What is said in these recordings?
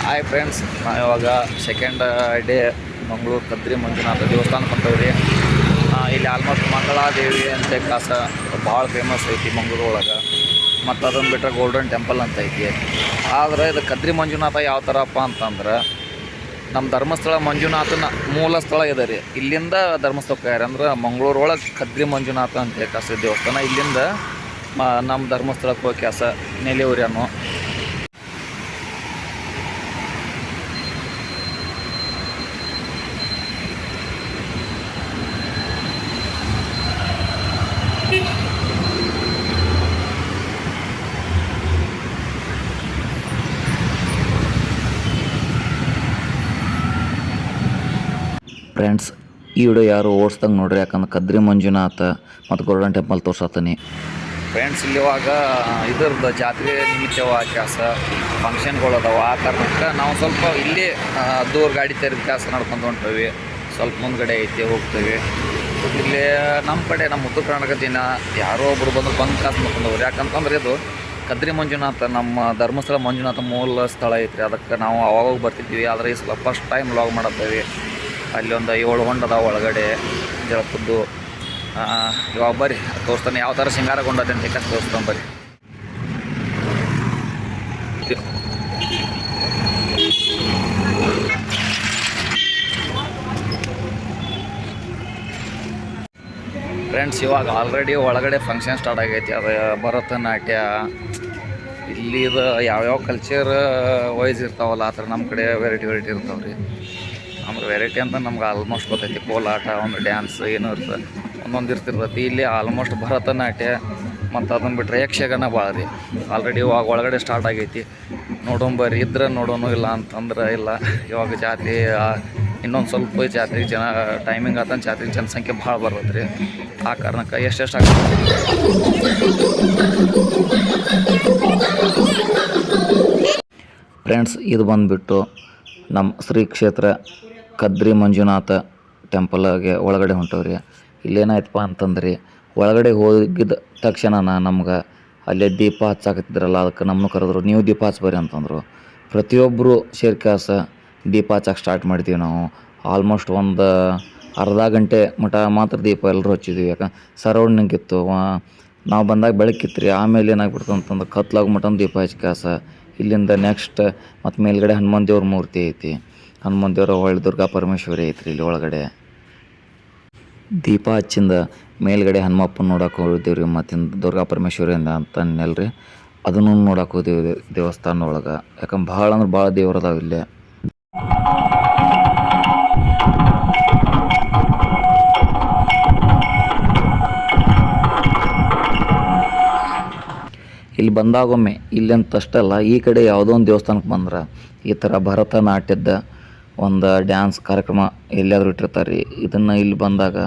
Hi friends, ನಾವು ಇವಾಗ second day Mangaluru Kadri Manjunatha ದೇವಸ್ಥಾನಕ್ಕೆ ಹೊಂಟವ್ರಿ. ಇಲ್ಲಿ ಆಲ್ಮೋಸ್ಟ್ ಮಂಗಳಾದೇವಿ ಅಂತ ಕಾಸ ಭಾಳ ಫೇಮಸ್ ಐತಿ ಮಂಗಳೂರು ಒಳಗೆ. ಮತ್ತು ಅದನ್ನು ಬಿಟ್ಟರೆ ಗೋಲ್ಡನ್ ಟೆಂಪಲ್ ಅಂತ ಐತಿ. ಆದರೆ ಇದು ಕದ್ರಿ ಮಂಜುನಾಥ ಯಾವ ಥರಪ್ಪ ಅಂತಂದ್ರೆ ನಮ್ಮ ಧರ್ಮಸ್ಥಳ ಮಂಜುನಾಥನ ಮೂಲ ಸ್ಥಳ ಇದೆ ರೀ. ಇಲ್ಲಿಂದ ಧರ್ಮಸ್ಥಳಕ್ಕೆ ಅಂದ್ರೆ ಮಂಗಳೂರು ಒಳಗೆ ಕದ್ರಿ ಮಂಜುನಾಥ ಅಂತ ಕಾಸ ದೇವಸ್ಥಾನ. ಇಲ್ಲಿಂದ ನಮ್ಮ ಧರ್ಮಸ್ಥಳಕ್ಕೆ ಹೋಗಿ ಕಾಸ ನೆಲೆಯೂರಿ ಅನ್ನೋ ಫ್ರೆಂಡ್ಸ್, ಈ ವಿಡಿಯೋ ಯಾರು ಓಡಿಸ್ದಂಗೆ ನೋಡ್ರಿ, ಯಾಕಂದ್ರೆ ಕದ್ರಿ ಮಂಜುನಾಥ ಮತ್ತು ಗೋಲ್ಡನ್ ಟೆಂಪಲ್ ತೋರ್ಸತ್ತೀನಿ. ಫ್ರೆಂಡ್ಸ್, ಇಲ್ಲಿವಾಗ ಇದ್ರದ್ದು ಜಾತ್ರೆ ನಿಮಿತ್ತವಾಗಿ ಕ್ಯಾಸ ಫಂಕ್ಷನ್ಗಳು ಅದಾವೆ. ಆ ಕಾರಣಕ್ಕೆ ನಾವು ಸ್ವಲ್ಪ ಇಲ್ಲಿ ದೂರ ಗಾಡಿ ತೆರೆದ ಕ್ಯಾಸ ನಡ್ಕೊಂಡು ಹೊಂಟೀವಿ. ಸ್ವಲ್ಪ ಮುಂದ್ಗಡೆ ಐತಿ ಹೋಗ್ತೀವಿ. ಇಲ್ಲಿ ನಮ್ಮ ಕಡೆ ನಮ್ಮ ಉತ್ತರ ಕರ್ನಾಟಕ ದಿನ ಯಾರೋ ಒಬ್ರು ಬಂದು ಕಾಸು ಮಾಡ್ಕೊಂಡವ್ರು. ಯಾಕಂತಂದ್ರೆ ಇದು ಕದ್ರಿ ಮಂಜುನಾಥ ನಮ್ಮ ಧರ್ಮಸ್ಥಳ ಮಂಜುನಾಥ ಮೂಲ ಸ್ಥಳ ಐತ್ರಿ. ಅದಕ್ಕೆ ನಾವು ಅವಾಗ ಬರ್ತಿದ್ವಿ. ಆದರೆ ಈ ಸಲ ಫಸ್ಟ್ ಟೈಮ್ ವ್ಲಾಗ್ ಮಾಡತ್ತೇವೆ. ಅಲ್ಲಿ ಒಂದು 7 ಹೊಂಡದ ಒಳಗಡೆ ಜಳಪದ್ದು. ಇವಾಗ ಬರ್ರಿ ತೋರಿಸ್ತಾನೆ ಯಾವ ಥರ ಶೃಂಗಾರಗೊಂಡದೆ ಅಂತ ಕಷ್ಟ ತೋರಿಸ್ತಾನೆ ಬರ್ರಿ. ಫ್ರೆಂಡ್ಸ್, ಇವಾಗ ಆಲ್ರೆಡಿ ಒಳಗಡೆ ಫಂಕ್ಷನ್ ಸ್ಟಾರ್ಟ್ ಆಗೈತಿ. ಅದು ಭರತನಾಟ್ಯ ಇಲ್ಲಿ ಇದು ಯಾವ್ಯಾವ ಕಲ್ಚರ್ ವೈಸ್ ಇರ್ತಾವಲ್ಲ ಆ ಥರ ನಮ್ಮ ಕಡೆ ವೆರೈಟಿ ಇರ್ತಾವೆ ರೀ. ನಮ್ಗೆ ವೆರೈಟಿ ಅಂತ ನಮ್ಗೆ ಆಲ್ಮೋಸ್ಟ್ ಗೊತ್ತೈತಿ. ಕೋಲಾಟ, ಒಂದು ಡ್ಯಾನ್ಸ್ ಏನೂ ಇರ್ತದೆ, ಒಂದೊಂದು ಇರ್ತಿರ್ತೈತಿ. ಇಲ್ಲಿ ಆಲ್ಮೋಸ್ಟ್ ಭರತನಾಟ್ಯ ಮತ್ತು ಅದನ್ನು ಬಿಟ್ಟರೆ ಯಕ್ಷಗಾನ ಭಾಳ ರೀ. ಆಲ್ರೆಡಿ ಇವಾಗ ಒಳಗಡೆ ಸ್ಟಾರ್ಟ್ ಆಗೈತಿ. ನೋಡೋಂಬರ್ರಿ, ಇದ್ರೆ ನೋಡೋನು, ಇಲ್ಲ ಅಂತಂದ್ರೆ ಇಲ್ಲ. ಇವಾಗ ಜಾತ್ರೆ ಇನ್ನೊಂದು ಸ್ವಲ್ಪ ಜಾತ್ರೆಗೆ ಜನ ಟೈಮಿಂಗ್ ಆತಂದು ಜಾತ್ರೆಗೆ ಜನಸಂಖ್ಯೆ ಭಾಳ ಬರ್ತೈತೆ ರೀ. ಆ ಕಾರಣಕ್ಕೆ ಎಷ್ಟೆಷ್ಟು ಆಗ್ತದೆ ಫ್ರೆಂಡ್ಸ್. ಇದು ಬಂದುಬಿಟ್ಟು ನಮ್ಮ ಶ್ರೀ ಕ್ಷೇತ್ರ ಕದ್ರಿ ಮಂಜುನಾಥ ಟೆಂಪಲ್ಗೆ ಒಳಗಡೆ ಹೊಂಟವ್ರಿ. ಇಲ್ಲೇನಾಯ್ತಪ್ಪ ಅಂತಂದ್ರಿ, ಒಳಗಡೆ ಹೋಗಿದ್ದ ತಕ್ಷಣ ನಮ್ಗೆ ಅಲ್ಲೇ ದೀಪ ಹಚ್ಚಾಕತ್ತಿದ್ರಲ್ಲ, ಅದಕ್ಕೆ ನಮ್ಮನ್ನು ಕರೆದ್ರು. ನೀವು ದೀಪ ಹಚ್ಬರಿ ಅಂತಂದರು. ಪ್ರತಿಯೊಬ್ಬರು ಸೇರ್ಕಾಸ ದೀಪ ಹಚ್ಚಕ್ಕೆ ಸ್ಟಾರ್ಟ್ ಮಾಡ್ತೀವಿ ನಾವು. ಆಲ್ಮೋಸ್ಟ್ ಒಂದು ಅರ್ಧ ಗಂಟೆ ಮಟ ಮಾತ್ರ ದೀಪ ಎಲ್ಲರೂ ಹಚ್ಚಿದ್ವಿ. ಯಾಕಂದ್ರೆ ಸರೌಂಡಿಂಗ್ ಇತ್ತು. ನಾವು ಬಂದಾಗ ಬೆಳಕಿತ್ತು ರೀ. ಆಮೇಲೆ ಏನಾಗ್ಬಿಡ್ತು ಅಂತಂದ್ರೆ ಕತ್ಲಾಗ ಮಟನ್ ದೀಪ ಹಚ್ಕಾಸ. ಇಲ್ಲಿಂದ ನೆಕ್ಸ್ಟ್ ಮತ್ತು ಮೇಲ್ಗಡೆ ಹನುಮಾನ್ ದೇವ್ರ ಮೂರ್ತಿ ಐತಿ. ಹನುಮಾನ್ ದೇವ್ರ ಒಳ್ಳೆ ದುರ್ಗಾ ಪರಮೇಶ್ವರಿ ಐತ್ರಿ. ಇಲ್ಲಿ ಒಳಗಡೆ ದೀಪ ಹಚ್ಚಿಂದ ಮೇಲ್ಗಡೆ ಹನುಮಪ್ಪನ ನೋಡಕ್ಕೆ ಹೋಗಿದ್ದೀವಿ ರೀ. ಮತ್ತು ದುರ್ಗಾ ಪರಮೇಶ್ವರಿ ಅಂತ ಅನ್ನಲ್ರಿ, ಅದನ್ನು ನೋಡಕ್ಕೆ ಹೋದೀವಿ ದೇವಸ್ಥಾನ ಒಳಗೆ. ಯಾಕಂದ್ರೆ ಭಾಳ ಅಂದ್ರೆ ಭಾಳ ದೇವ್ರು ಅದಾವೆ ಇಲ್ಲೇ. ಇಲ್ಲಿ ಬಂದಾಗೊಮ್ಮೆ ಇಲ್ಲಂತಷ್ಟಲ್ಲ, ಈ ಕಡೆ ಯಾವುದೋ ಒಂದು ದೇವಸ್ಥಾನಕ್ಕೆ ಬಂದ್ರೆ ಈ ಥರ ಭರತನಾಟ್ಯದ ಒಂದು ಡ್ಯಾನ್ಸ್ ಕಾರ್ಯಕ್ರಮ ಎಲ್ಲಿಯಾದರೂ ಇಟ್ಟಿರ್ತಾರೆ ರೀ. ಇದನ್ನು ಇಲ್ಲಿ ಬಂದಾಗ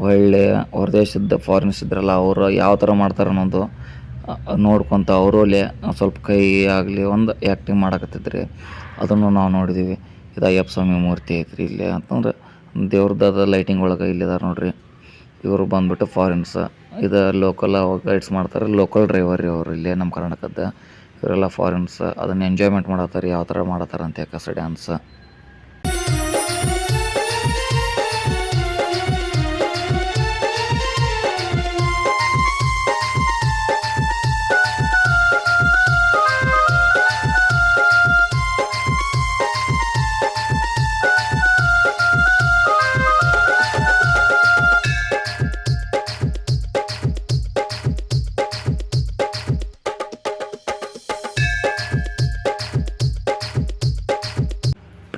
ಒಳ್ಳೆಯ ಹೊರದೇಶದ ಫಾರಿನ್ಸ್ ಇದ್ರಲ್ಲ, ಅವರು ಯಾವ ಥರ ಮಾಡ್ತಾರೆ ಅನ್ನೋದು ನೋಡ್ಕೊತ ಅವರು ಅಲ್ಲೇ ಸ್ವಲ್ಪ ಕೈ ಆಗಲಿ ಒಂದು ಆ್ಯಕ್ಟಿಂಗ್ ಮಾಡಕತ್ತಿದ್ರಿ. ಅದನ್ನು ನಾವು ನೋಡಿದ್ದೀವಿ. ಇದು ಅಯ್ಯಪ್ಪ ಸ್ವಾಮಿ ಮೂರ್ತಿ ಐತ್ರಿ ಇಲ್ಲಿ ಅಂತಂದ್ರೆ ದೇವ್ರದ್ದು ಲೈಟಿಂಗ್ ಒಳಗೆ ಇಲ್ಲಿದಾರೆ ನೋಡಿರಿ. ಇವರು ಬಂದುಬಿಟ್ಟು ಫಾರಿನ್ಸ್. ಇದು ಲೋಕಲ್ ಗೈಡ್ಸ್ ಮಾಡ್ತಾರೆ, ಲೋಕಲ್ ಡ್ರೈವರ್ ರೀ ಅವರು ಇಲ್ಲೇ ನಮ್ಮ ಕರ್ನಾಟಕದ. ಇವರೆಲ್ಲ ಫಾರಿನ್ಸ್ ಅದನ್ನು ಎಂಜಾಯ್ಮೆಂಟ್ ಮಾಡತ್ತಾರೆ, ಯಾವ ಥರ ಮಾಡತ್ತಾರೆ ಅಂತ ಯಾಕಸ ಡ್ಯಾನ್ಸ್.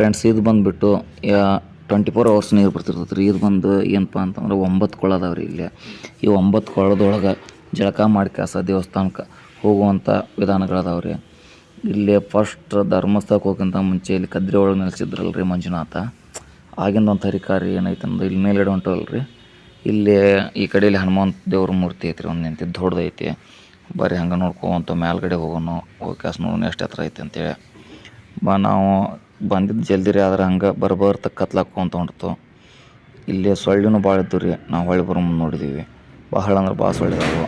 ಫ್ರೆಂಡ್ಸ್, ಇದು ಬಂದುಬಿಟ್ಟು 24 hours ನೀರು ಬರ್ತಿರ್ತೈತೆ ರೀ. ಇದು ಬಂದು ಏನಪ್ಪ ಅಂತಂದ್ರೆ 9 ಕೊಳ ಅದಾವೆ ರೀ ಇಲ್ಲೇ. ಈ 9 ಕೊಳದೊಳಗೆ ಜಳಕ ಮಾಡಿ ಕಾಸ ದೇವಸ್ಥಾನಕ್ಕೆ ಹೋಗುವಂಥ ವಿಧಾನಗಳದಾವೆ ರೀ. ಇಲ್ಲಿ ಫಸ್ಟ್ ಧರ್ಮಸ್ಥಳಕ್ಕೆ ಹೋಗೋಕ್ಕಿಂತ ಮುಂಚೆ ಇಲ್ಲಿ ಕದ್ರಿ ಒಳಗೆ ನೆಲೆಸಿದ್ರಲ್ಲ ರೀ ಮಂಜುನಾಥ. ಆಗಿಂದ ಒಂದು ತರಿಕಾರಿ ಏನೈತೆ ಅಂದ್ರೆ ಇಲ್ಲಿ ಮೇಲ್ಗಡೆ ಹೊಂಟವಲ್ಲ ರೀ. ಇಲ್ಲಿ ಈ ಕಡೆಯಲ್ಲಿ ಹನುಮಂತ ದೇವ್ರ ಮೂರ್ತಿ ಐತೆ ರೀ, ಒಂದು ನಿಂತಿದ್ದು ದೊಡ್ಡದೈತಿ. ಬರೀ ಹಂಗೆ ನೋಡ್ಕೊಂತ ಮೇಲ್ಗಡೆ ಹೋಗೋನು, ಹೋಗಿ ಕಾಸು ನೋಡೋಣ ಎಷ್ಟು ಹತ್ರ ಐತೆ ಅಂತೇಳಿ. ನಾವು ಬಂದಿದ್ದು ಜಲ್ದಿ ರೀ, ಆದ್ರೆ ಹಂಗೆ ಬರ್ಬರ್ತ ಕತ್ಲಾಕೊಂತ ಹೊಂಟ್ತು. ಇಲ್ಲಿ ಸೊಳ್ಳಿನೂ ಭಾಳ ಇದ್ದು ರೀ. ನಾವು ಹೊಳ್ಳಿ ಬರೋ ಮುಂದೆ ನೋಡಿದ್ದೀವಿ, ಭಾಳ ಅಂದ್ರೆ ಭಾಳ ಸೊಳ್ಳಿದಾವು.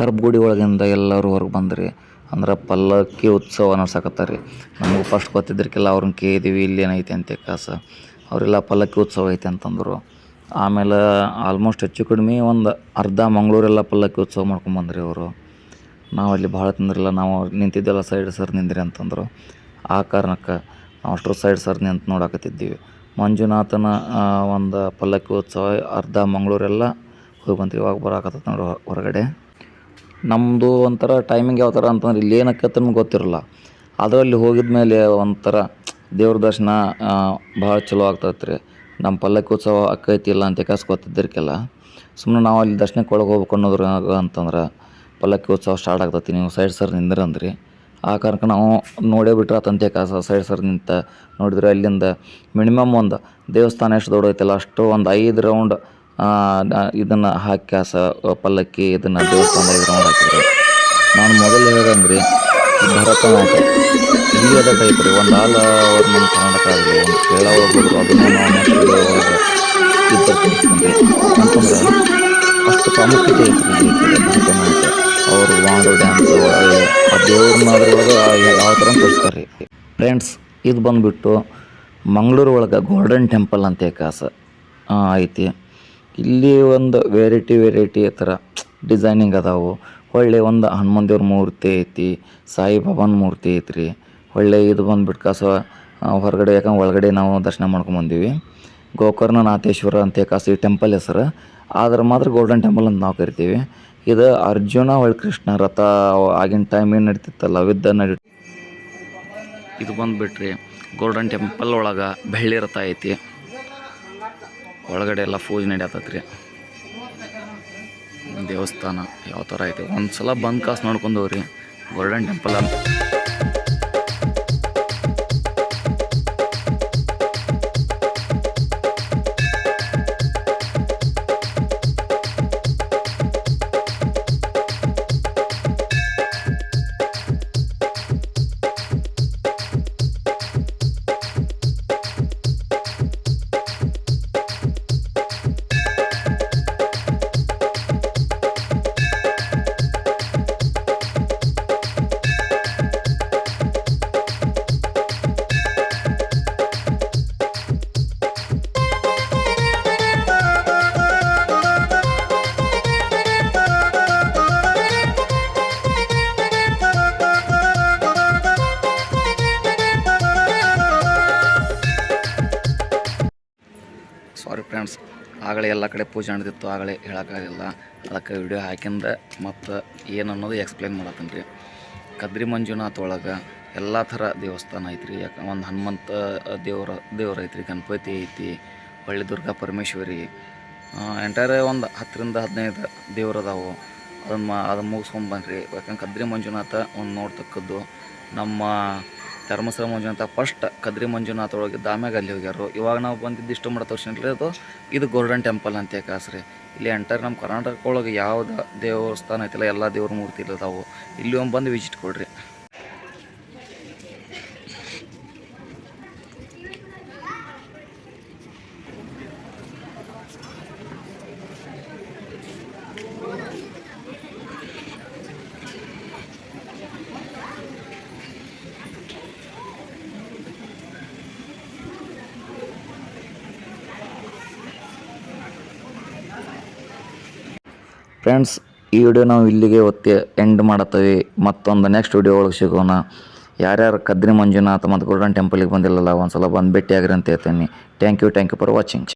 ಗರ್ಭಗುಡಿ ಒಳಗಿಂದ ಎಲ್ಲರೂ ಹೊರಗೆ ಬಂದ್ರಿ. ಅಂದ್ರೆ ಪಲ್ಲಕ್ಕಿ ಉತ್ಸವ ನಡ್ಸಕತ್ತಾರೆ ರೀ. ನಮಗೆ ಫಸ್ಟ್ ಗೊತ್ತಿದ್ರಕ್ಕೆಲ್ಲ ಅವ್ರನ್ನ ಕೇಳಿದ್ವಿ ಇಲ್ಲಿ ಏನೈತಿ ಅಂತ ಕಾಸ. ಅವರೆಲ್ಲ ಪಲ್ಲಕ್ಕಿ ಉತ್ಸವ ಐತೆ ಅಂತಂದರು. ಆಮೇಲೆ ಆಲ್ಮೋಸ್ಟ್ ಹೆಚ್ಚು ಕಡಿಮೆ ಒಂದು ಅರ್ಧ ಮಂಗಳೂರೆಲ್ಲ ಪಲ್ಲಕ್ಕಿ ಉತ್ಸವ ಮಾಡ್ಕೊಂಬಂದ್ರಿ ಅವರು. ನಾವು ಅಲ್ಲಿ ಭಾಳ ತಿಂದ್ರಿಲ್ಲ, ನಾವು ನಿಂತಿದ್ದೆಲ್ಲ ಸೈಡ್ ಸರ್ ನಿಂದ್ರಿ ಅಂತಂದರು. ಆ ಕಾರಣಕ್ಕೆ ನಾವು ಅಷ್ಟರ ಸೈಡ್ ಸರ್ ನಿಂತು ನೋಡಕತ್ತಿದ್ದೀವಿ. ಮಂಜುನಾಥನ ಒಂದು ಪಲ್ಲಕ್ಕಿ ಉತ್ಸವ ಅರ್ಧ ಮಂಗಳೂರೆಲ್ಲ ಹೋಗಿ ಬಂದ್ರಿ. ಇವಾಗ ಬರಾಕತ್ತೈತೆ ನೋಡಿ ಹೊರಗಡೆ. ನಮ್ಮದು ಒಂಥರ ಟೈಮಿಂಗ್ ಯಾವ ಥರ ಅಂತಂದ್ರೆ ಇಲ್ಲಿ ಏನಕ್ಕತ್ತ ಗೊತ್ತಿರಲ್ಲ. ಅದರಲ್ಲಿ ಹೋಗಿದ ಮೇಲೆ ಒಂಥರ ದೇವ್ರ ದರ್ಶನ ಭಾಳ ಚಲೋ ಆಗ್ತೈತೆ ರೀ. ನಮ್ಮ ಪಲ್ಲಕ್ಕಿ ಉತ್ಸವ ಅಕ್ಕೈತಿ ಇಲ್ಲ ಅಂತ ಕಾಸು ಗೊತ್ತಿದ್ದರಿಕೆಲ್ಲ ಸುಮ್ಮನೆ ನಾವು ಅಲ್ಲಿ ದರ್ಶನಕ್ಕೆ ಒಳಗೆ ಹೋಗ್ಬೇಕು ಅನ್ನೋದ್ರ ಅಂತಂದ್ರೆ ಪಲ್ಲಕ್ಕಿ ಉತ್ಸವ ಸ್ಟಾರ್ಟ್ ಆಗ್ತೈತಿ, ನೀವು ಸೈಡ್ ಸರ್ ನಿಂದ್ರಂದ್ರಿ. ಆ ಕಾರಣಕ್ಕೆ ನಾವು ನೋಡೇ ಬಿಟ್ರೆ ಆತಂತೆ ಕಾಸ ಸೈಡ್ ಸರ್ ನಿಂತ ನೋಡಿದ್ರೆ ಅಲ್ಲಿಂದ ಮಿನಿಮಮ್ ಒಂದು ದೇವಸ್ಥಾನ ಎಷ್ಟು ದೊಡ್ಡೈತಲ್ಲ ಅಷ್ಟು ಒಂದು 5 ರೌಂಡ್ ಇದನ್ನು ಹಾಕಿ ಕಾಸ ಪಲ್ಲಕ್ಕಿ ಇದನ್ನು ದೇವಸ್ಥಾನದ 5 ರೌಂಡ್ ಹಾಕಿದ್ರು. ನಾನು ಮೊದಲು ಹೇಳ್ದಂಗೆ ರೀ, ಭರತನಾಟ್ಯ ಇಲ್ಲಿ ಅದ ಟೈಪ್ ರೀ. ಒಂದು ಅವ್ರು ನಮ್ಮ ಕರ್ನಾಟಕ ಆಗಲಿ ಒಂದು ಕೇರಳ ಒಳಗೆ ಹೋದ್ರು, ಅದನ್ನು ನಾವು ನೆಕ್ಸ್ಟ್ ವಿಡಿಯೋ ಒಳಗೆ ಇದ್ದರೆ ತೋರಿಸ್ತೀನಿ ಅಂತಂದ್ರೆ ಅಷ್ಟು ಪ್ರಾಮುಖ್ಯತೆ ಐತ್ರಿ ಈ ಕಡೆ ಭರತನಾಟ್ಯ. ಅವರು ವಾಂಡು ಡ್ಯಾನ್ಸು ಆ ದೇವ್ರನ್ನ ಅದ್ರೊಳಗೆ ಯಾವ ಥರ ತೋರಿಸ್ತಾರೆ ರೀ. ಫ್ರೆಂಡ್ಸ್, ಇದು ಬಂದುಬಿಟ್ಟು ಮಂಗಳೂರು ಒಳಗೆ ಗೋಲ್ಡನ್ ಟೆಂಪಲ್ ಅಂತ ಕಾಸ ಐತಿ. ಇಲ್ಲಿ ಒಂದು ವೆರೈಟಿ ಥರ ಡಿಸೈನಿಂಗ್ ಅದಾವು. ಒಳ್ಳೆ ಒಂದು ಹನುಮಾನ್ ದೇವ್ರ ಮೂರ್ತಿ ಐತಿ, ಸಾಯಿಬಾಬಾನ ಮೂರ್ತಿ ಐತ್ರಿ. ಒಳ್ಳೆ ಇದು ಬಂದುಬಿಟ್ಟು ಕಾಸ ಹೊರಗಡೆ, ಯಾಕಂದ್ರೆ ಒಳಗಡೆ ನಾವು ದರ್ಶನ ಮಾಡ್ಕೊಂಬಂದೀವಿ. ಗೋಕರ್ಣನಾಥೇಶ್ವರ ಅಂತ ಕಾಸು ಈ ಟೆಂಪಲ್ ಹೆಸರು. ಆದ್ರೆ ಮಾತ್ರ ಗೋಲ್ಡನ್ ಟೆಂಪಲ್ ಅಂತ ನಾವು ಕರಿತೀವಿ. ಇದು ಅರ್ಜುನ ಒಳ್ಳೆ ಕೃಷ್ಣ ರಥ ಆಗಿನ ಟೈಮ್ ಏನು ನಡೀತಿತ್ತಲ್ಲ ಯುದ್ಧ ಇದು ಬಂದುಬಿಟ್ರಿ ಗೋಲ್ಡನ್ ಟೆಂಪಲ್ ಒಳಗೆ ಬೆಳ್ಳಿ ರಥ ಐತಿ. ಒಳಗಡೆ ಎಲ್ಲ ಪೂಜೆ ನಡೆಯತ್ತೈತೆ ರೀ. ದೇವಸ್ಥಾನ ಯಾವ ಥರ ಐತಿ ಒಂದು ಸಲ ಬಂದು ಕಾಸು ನೋಡ್ಕೊಂಡವ್ರಿ ಗೋಲ್ಡನ್ ಟೆಂಪಲ್ ಅಂತ. ಸಾರಿ ಫ್ರೆಂಡ್ಸ್, ಆಗಲೇ ಎಲ್ಲ ಕಡೆ ಪೂಜೆ ನಡೆದಿತ್ತು, ಆಗಲೇ ಹೇಳೋಕ್ಕಾಗಿಲ್ಲ. ಅದಕ್ಕೆ ವಿಡಿಯೋ ಹಾಕಿಂದ ಮತ್ತು ಏನು ಅನ್ನೋದು ಎಕ್ಸ್ಪ್ಲೇನ್ ಮಾಡತ್ತೀನಿ ರೀ. ಕದ್ರಿ ಮಂಜುನಾಥ ಒಳಗೆ ಎಲ್ಲ ಥರ ದೇವಸ್ಥಾನ ಐತ್ರಿ. ಯಾಕೆ ಒಂದು ಹನುಮಂತ ದೇವ್ರು ಐತ್ರಿ, ಗಣಪತಿ ಐತಿ, ಹೊಳ್ಳಿ ದುರ್ಗಾ ಪರಮೇಶ್ವರಿ, ಎಂಟೈರ್ ಒಂದು 10ರಿಂದ 15 ದೇವ್ರು ಅದಾವು. ಅದನ್ನು ಮುಗಿಸ್ಕೊಂಡು ಬನ್ನಿರಿ. ಯಾಕಂದ್ರೆ ಕದ್ರಿ ಮಂಜುನಾಥ ಒಂದು ನೋಡ್ತಕ್ಕದ್ದು. ನಮ್ಮ ಧರ್ಮಸ್ಥಳ ಮಂಜುನಾಥ ಫಸ್ಟ್ ಕದ್ರಿ ಮಂಜುನಾಥ ಒಳಗಿದ್ದ, ಆಮ್ಯಾಗ ಅಲ್ಲಿ ಹೋಗ್ಯಾರು. ಇವಾಗ ನಾವು ಬಂದಿದ್ದು ಇಷ್ಟು ಮಾಡಿ ತೋರಿಸಿನ್ರಿ, ಇದು ಗೋಲ್ಡನ್ ಟೆಂಪಲ್ ಅಂತ ಕಾಸ್ರಿ. ಇಲ್ಲಿ ಎಂಟರ್ ನಮ್ಮ ಕರ್ನಾಟಕ ಒಳಗೆ ಯಾವ್ದು ದೇವಸ್ಥಾನ ಐತಿಲ್ಲ ಎಲ್ಲ ದೇವ್ರ ಮೂರ್ತಿ ಇಲ್ಲದಾವು. ಇಲ್ಲಿ ಒಂದು ಬಂದು ವಿಸಿಟ್ ಕೊಡ್ರಿ. ಫ್ರೆಂಡ್ಸ್, ಈ ವಿಡಿಯೋ ನಾವು ಇಲ್ಲಿಗೆ ಎಂಡ್ ಮಾಡತ್ತೀವಿ. ಮತ್ತೊಂದು ನೆಕ್ಸ್ಟ್ ವಿಡಿಯೋ ಒಳಗೆ ಸಿಗೋಣ. ಯಾರ್ಯಾರು ಕದ್ರಿ ಮಂಜುನಾಥ ಮತ್ತು ಗೋಲ್ಡನ್ ಟೆಂಪಲಿಗೆ ಬಂದಿಲ್ಲಲ್ಲ, ಒಂದು ಸಲ ಬಂದು ಭೇಟಿಯಾಗ್ರಿ ಅಂತ ಹೇಳ್ತೀನಿ. Thank you for watching.